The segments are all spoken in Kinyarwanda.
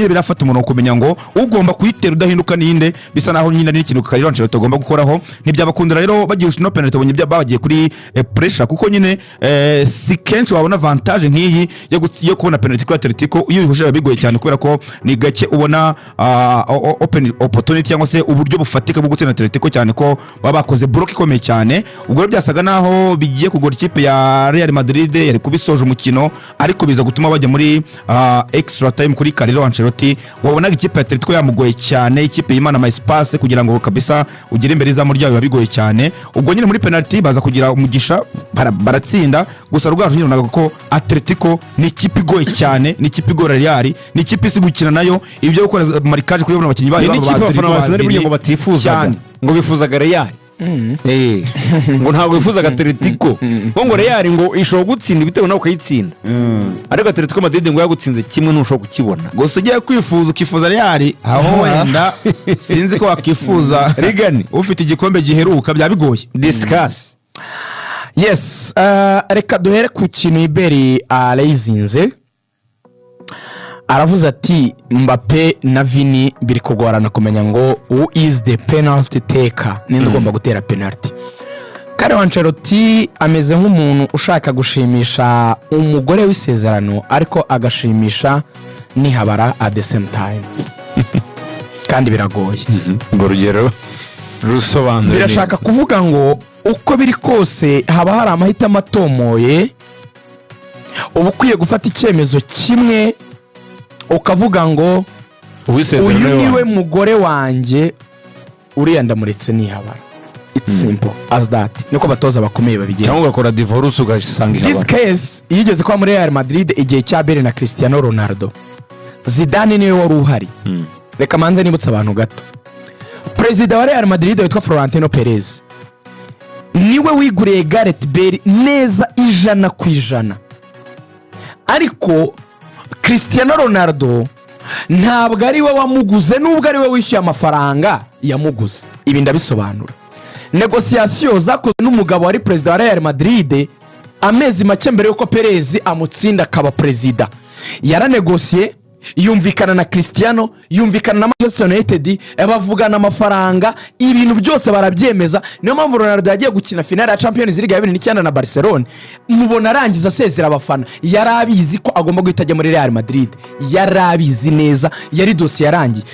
birafata umuntu kumenya ngo ugomba kuyitera udahinduka ninde bisa naho nyine ari ikintu Carlo Ancelotti agomba gukoraho ntibyabakundira rero bagiye no penalty bonye bagiye kuri pressure kuko nyine si kenshi wabona avantage nkiyi yo kubona penalty kuri Atletico iyo bihuje bigoye cyane kubera ko ni gake ubona open opportunity cyangwa se uburyo bufatika bwo gutsinda Atletico cyane ko baba bakoze block ikomeye cyane ubwo byasaga naho bigiye kugora ikipe ya Real Madrid yari kubisoje umukino ariko biza gutuma bajya muri extra time kuri Carlo Ancelotti wabona ikipe ya Atletico yamugoye cyane ikipe y'Imana ma espace kugira ngo kabisa ugire imbere za muryayo yabigoye cyane ubwo nyine muri penalty baza kugira umugisha baratsinda gusa Rwaju nyine naga ko Atletico ni ikipe igoye cyane ni ikipe igora Real ni ikipe isi gukina nayo ibyo gukora marikage kuri bano bakinyi bayo ngo batifuzaga ngo bifuzaga Real ngo ntabwo bifuzaga Atletico ngo Real ngo ishobora gutsinda ibitego nawe ukayitsinda ariko Atletico Madrid ngo yagutsinze kimwe ntushobora kukibona gusa ugiye kwifuza ukifuza Real aho wenda sinzi ko wakifuza rigani ufite igikombe giheruka byabigoye discuss. Yes, reka duhere ku kintu Iberi arayizinze aravuze ati Mbappe na Vini biri kugorana kumenya ngo who is the penalty taker ninde ugomba gutera penalty. Carlo Ancelotti ameze nk'umuntu ushaka gushimisha umugore w'isezerano ariko agashimisha nihabara at the same time kandi biragoye ngo rugero rusobanura birashaka kuvuga ngo uko biri kose haba hari amahitamo atomoye ubu ukwiye gufata icyemezo kimwe ukavuga ngo uyu niwe mugore wanjye uriya ndamuretse nihabara. It's simple as that. Niko batoza bakomeye babigenza cyangwa ugakora divorce ugasanga ihabara. This case yigeze kwa muri Real Madrid igihe cya Bale na Cristiano Ronaldo. Zidane niwe wari uhari. Reka manze nibutsa abantu gato. Perezida wa Real Madrid witwa Florentino Perez niwe wiguriye Gareth Bale neza 100%. Ariko Cristiano Ronaldo ntabwo ari we wamuguze nubwo ari we wishyuye amafaranga yamuguze. Ibi ndabisobanura. Negociation zakozwe n'umugabo wari perezida wa Real Madrid amezi make mbere yuko Perez amutsinda akaba perezida. Yaranegociye yumvikana na Cristiano yumvikana na Manchester United abavugana amafaranga ibintu byose barabyemeza. Niyo mpamvu Ronaldo yagiye gukina finale ya Champions League ya 2009 na Barcelona mubona arangiza asezera abafana yarabizi ko agomba guhitajya muri Real Madrid yarabizi neza yari dossier yarangiye.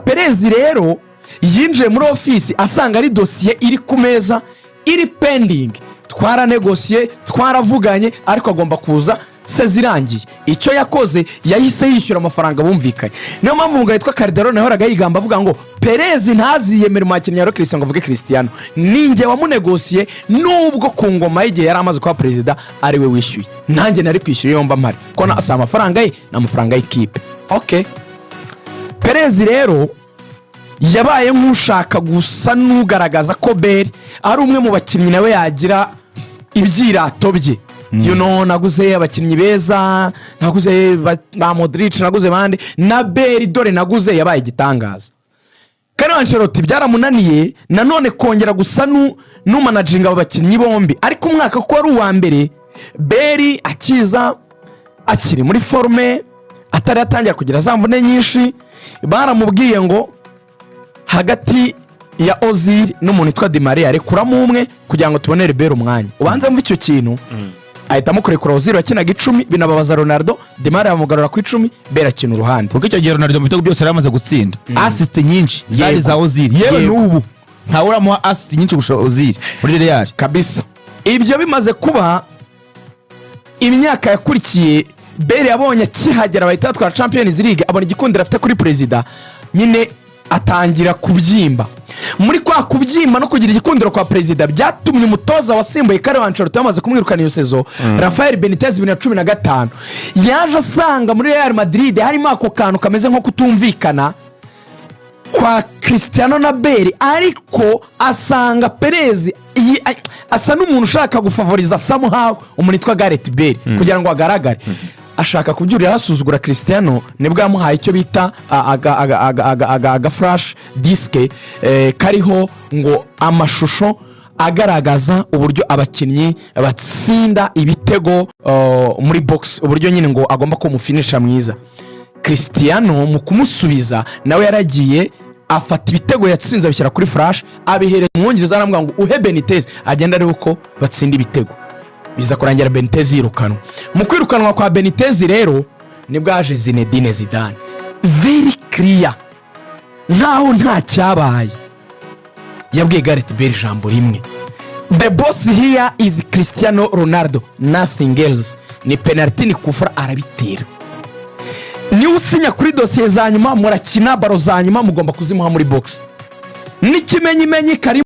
Perez rero yinjiye muri office asanga ari dossier iri ku meza iri pending twaranegociye twaravuganye ariko agomba kuza sezirangiye. Icyo yakoze yahise yishyura amafaranga bumvikanye. Niyo mpamvu umugabo yitwa Calderone yahoraga yigamba avuga ngo Perez ntaziyemera umukinnyi wa Cristiano ngo avuge Cristiano ninjye wamunegociye nubwo ku ngoma y'igihe yari amaze kuba perezida ari we wishyuye nanjye nari kwishyura yomba mpari ko na asa amafaranga ye n'amafaranga y'ikipe. Okay, Perez rero yabaye nk'ushaka gusa n'ugaragaza ko Bale ari umwe mu bakinnyi nawe yagira ibyirato bye. You know, naguze abakinnyi beza naguze ba Modric naguze bande na Bale dore naguze yabaye igitangaza. Carlo Ancelotti byaramunaniye nanone kongera gusa n'umanaginga abakinnyi bombi ariko umwaka ko ari uwa mbere Bale akiza akiri muri forme atari atangira kugira zamvune nyinshi baramubwiye ngo hagati ya Ozil n'umuntu witwa Di Maria rekuramo umwe kugira ngo tubonere Bale umwanya ubanza mu icyo kintu ahitamo kurekura Ozil wakinaga 10 binababaza Ronaldo. Di Maria yamugarura ku 10 Bale akina uruhande kuko icyo gihe Ronaldo mu bitego byose yaramaze gutsinda assist nyinshi zari za Ozil yewe n'ubu nta uramuha assist nyinshi gusha Ozil muri Real kabisa. Ibyo bimaze kuba imyaka yakurikiye Bale yabonye kihagera bahita batwara Champions League abona igikundira afite kuri perezida nyine atangira kubyimba. Muri kwa kubyimba no kugira igikundiro kwa perezida byatumye umutoza wasimbuye Carlo Ancelotti yamaze kumwirukana iyo sezo Rafael Benitez 2015 yaje asanga muri Real Madrid harimo ako kantu kameze nko kutumvikana kwa Cristiano na Bale ariko asanga Perez asa n'umuntu ushaka gufavoriza somehow umuntu witwa Gareth Bale kugira ngo agaragare. Ashaka kubyurira hasuzugura Cristiano nibwo yamuhaye icyo bita aga flash disk kariho ngo amashusho agaragaza uburyo abakinnyi batsinda ibitego muri box uburyo nyine ngo agomba ko umufinisha mwiza. Cristiano mu kumusubiza nawe yaragiye afata ibitego yatsinze abishyira kuri flash abihereza umwongereza aramubwira ngo uhe Benitez agenda arebe uko batsinda ibitego biza kurangira Benitez yirukanwa. Mu kwirukanwa kwa Benitez rero nibwo haje Zinedine Zidane very clear nkaho nta cyabaye yabwiye Gareth Bale ijambo rimwe, the boss here is Cristiano Ronaldo nothing else. Ni penalty ni kufura arabitera, niwe usinya kuri dosiye za nyuma, murakina baro za nyuma mugomba kuzimuha muri box n'ikimenyimenyi kari